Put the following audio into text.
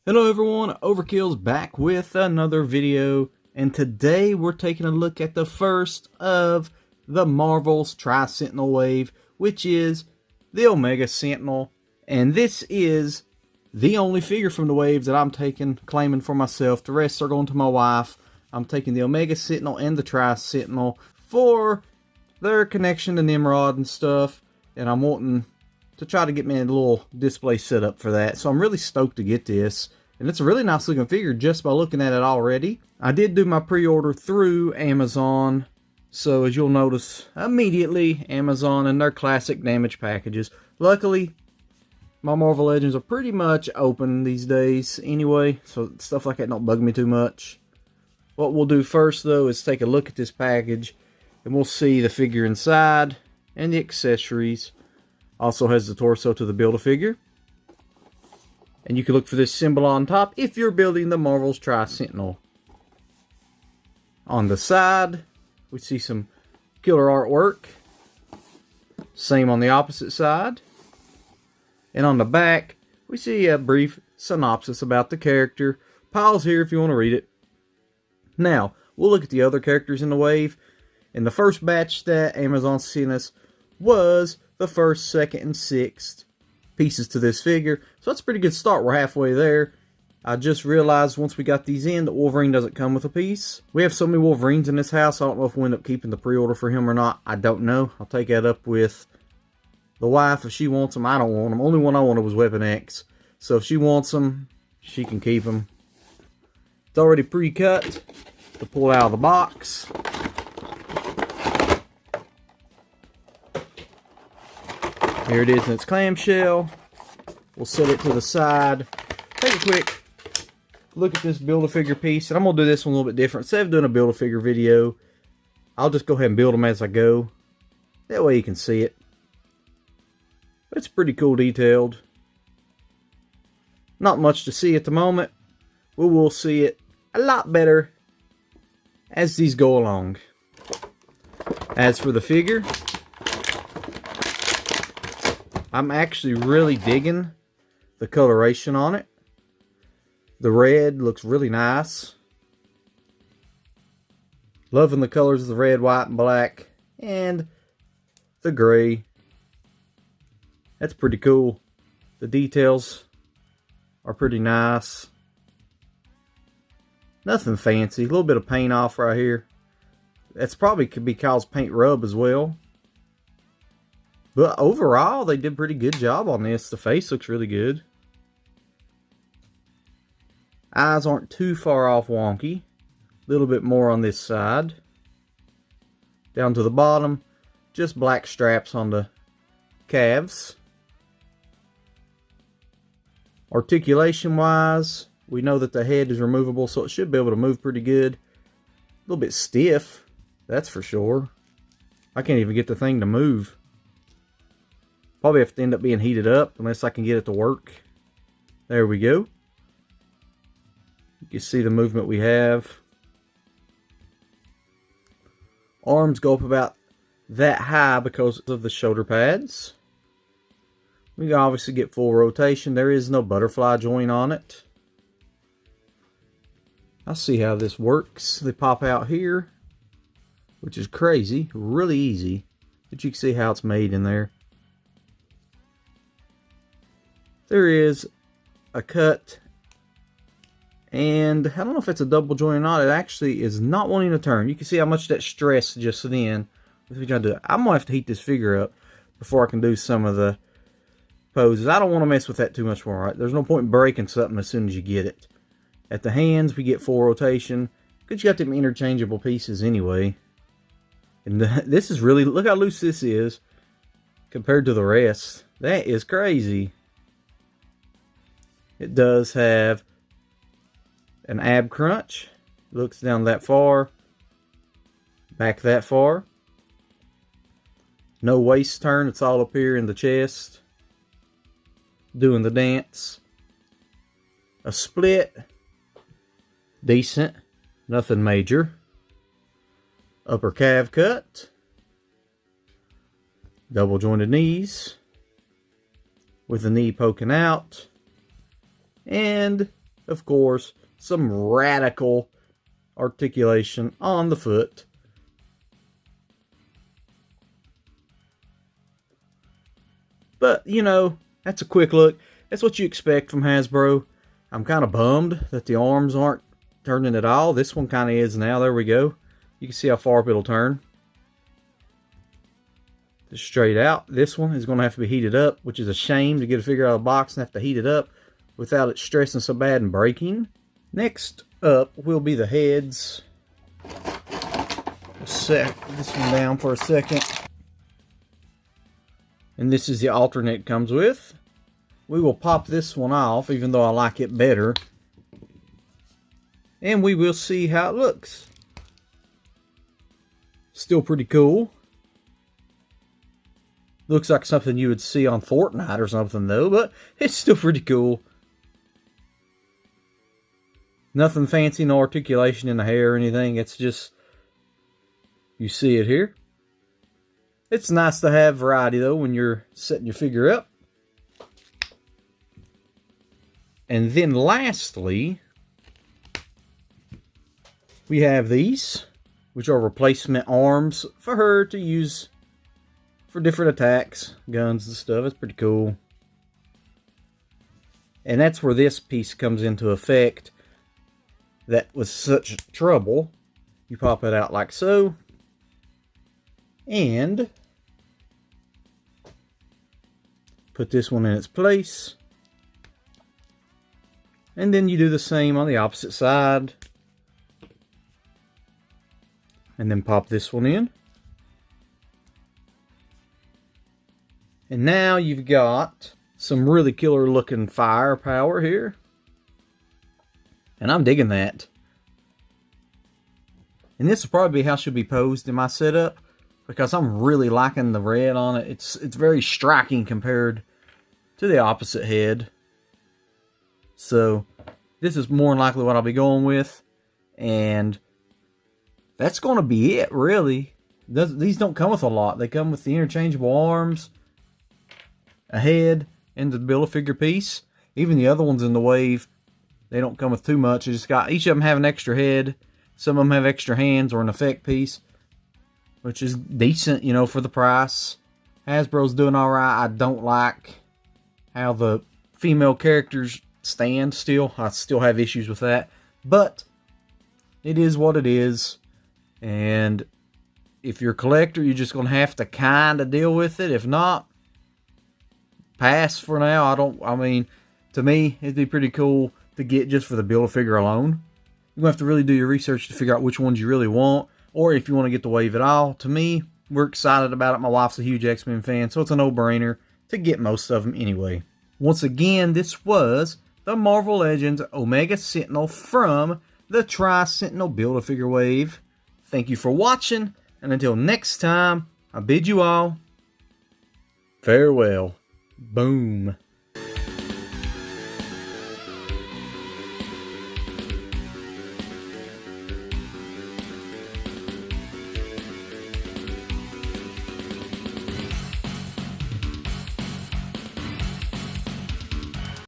Hello everyone, Overkill's back with another video, and today we're taking a look at the first of the Marvel's Tri-Sentinel wave, which is the Omega Sentinel. And this is the only figure from the waves that I'm claiming for myself. The rest are going to my wife. I'm taking the Omega Sentinel and the Tri-Sentinel for their connection to Nimrod and stuff, and I'm wanting to try to get me a little display set up for that. So I'm really stoked to get this. And it's a really nice looking figure just by looking at it already. I did do my pre-order through Amazon. So as you'll notice immediately, Amazon and their classic damage packages. Luckily, my Marvel Legends are pretty much open these days anyway. So stuff like that don't bug me too much. What we'll do first though is take a look at this package. And we'll see the figure inside and the accessories. Also has the torso to the Build-A-Figure. And you can look for this symbol on top if you're building the Marvel's Tri-Sentinel. On the side, we see some killer artwork. Same on the opposite side. And on the back, we see a brief synopsis about the character. Pause here if you want to read it. Now, we'll look at the other characters in the wave. And the first batch that Amazon sent us was the first, second, and sixth pieces to this figure. So that's a pretty good start. We're halfway there. I just realized once we got these in, the Wolverine doesn't come with a piece. We have so many Wolverines in this house, I don't know if we'll end up keeping the pre-order for him or not. I don't know. I'll take that up with the wife if she wants them. I don't want them. Only one I wanted was Weapon X. So if she wants them, she can keep them. It's already pre-cut to pull out of the box. Here it is in its clamshell. We'll set it to the side. Take a quick look at this Build-A-Figure piece. And I'm going to do this one a little bit different. Instead of doing a Build-A-Figure video, I'll just go ahead and build them as I go. That way you can see it. But it's pretty cool detailed. Not much to see at the moment. We will see it a lot better as these go along. As for the figure, I'm actually really digging the coloration on it. The red looks really nice. Loving the colors of the red, white, and black. And the gray. That's pretty cool. The details are pretty nice. Nothing fancy. A little bit of paint off right here. That's probably could be caused paint rub as well. But overall, they did a pretty good job on this. The face looks really good. Eyes aren't too far off wonky. A little bit more on this side. Down to the bottom, just black straps on the calves. Articulation-wise, we know that the head is removable, so it should be able to move pretty good. A little bit stiff, that's for sure. I can't even get the thing to move. Probably have to end up being heated up unless I can get it to work. There we go. You can see the movement we have. Arms go up about that high because of the shoulder pads. We can obviously get full rotation. There is no butterfly joint on it. I'll see how this works. They pop out here, which is crazy. Really easy. But you can see how it's made in there. There is a cut, and I don't know if it's a double joint or not. It actually is not wanting to turn. You can see how much that stress just then. I'm going to have to heat this figure up before I can do some of the poses. I don't want to mess with that too much more. Right? There's no point in breaking something as soon as you get it. At the hands, we get full rotation because you got them interchangeable pieces anyway. And this is really, look how loose this is compared to the rest. That is crazy. It does have an ab crunch. Looks down that far. Back that far. No waist turn. It's all up here in the chest. Doing the dance. A split. Decent. Nothing major. Upper calf cut. Double jointed knees. With the knee poking out. And of course, some radical articulation on the foot. But, you know, that's a quick look. That's what you expect from Hasbro. I'm kind of bummed that the arms aren't turning at all. This one kind of is now. There we go. You can see how far up it'll turn. Just straight out. This one is going to have to be heated up, which is a shame to get a figure out of the box and have to heat it up without it stressing so bad and breaking. Next up will be the heads. We'll set this one down for a second. And this is the alternate it comes with. We will pop this one off, even though I like it better. And we will see how it looks. Still pretty cool. Looks like something you would see on Fortnite or something though, but it's still pretty cool. Nothing fancy, no articulation in the hair or anything. It's just, you see it here. It's nice to have variety though when you're setting your figure up. And then lastly, we have these, which are replacement arms for her to use for different attacks, guns and stuff. It's pretty cool. And that's where this piece comes into effect. That was such trouble. You pop it out like so. And put this one in its place. And then you do the same on the opposite side. And then pop this one in. And now you've got some really killer looking firepower here. And I'm digging that. And this will probably be how she'll be posed in my setup, because I'm really liking the red on it. It's very striking compared to the opposite head. So this is more than likely what I'll be going with. And that's going to be it, really. These don't come with a lot. They come with the interchangeable arms, a head, and the Build-A-Figure piece. Even the other ones in the wave, they don't come with too much. They just got, each of them have an extra head. Some of them have extra hands or an effect piece, which is decent, you know, for the price. Hasbro's doing alright. I don't like how the female characters stand still. I still have issues with that. But it is what it is. And if you're a collector, you're just going to have to kind of deal with it. If not, pass for now. I mean, to me, it'd be pretty cool to get just for the Build-A-Figure alone. You're going to have to really do your research to figure out which ones you really want, or if you want to get the wave at all. To me, we're excited about it. My wife's a huge X-Men fan, so it's a no-brainer to get most of them anyway. Once again, this was the Marvel Legends Omega Sentinel from the Tri-Sentinel Build-A-Figure wave. Thank you for watching, and until next time, I bid you all farewell. Boom.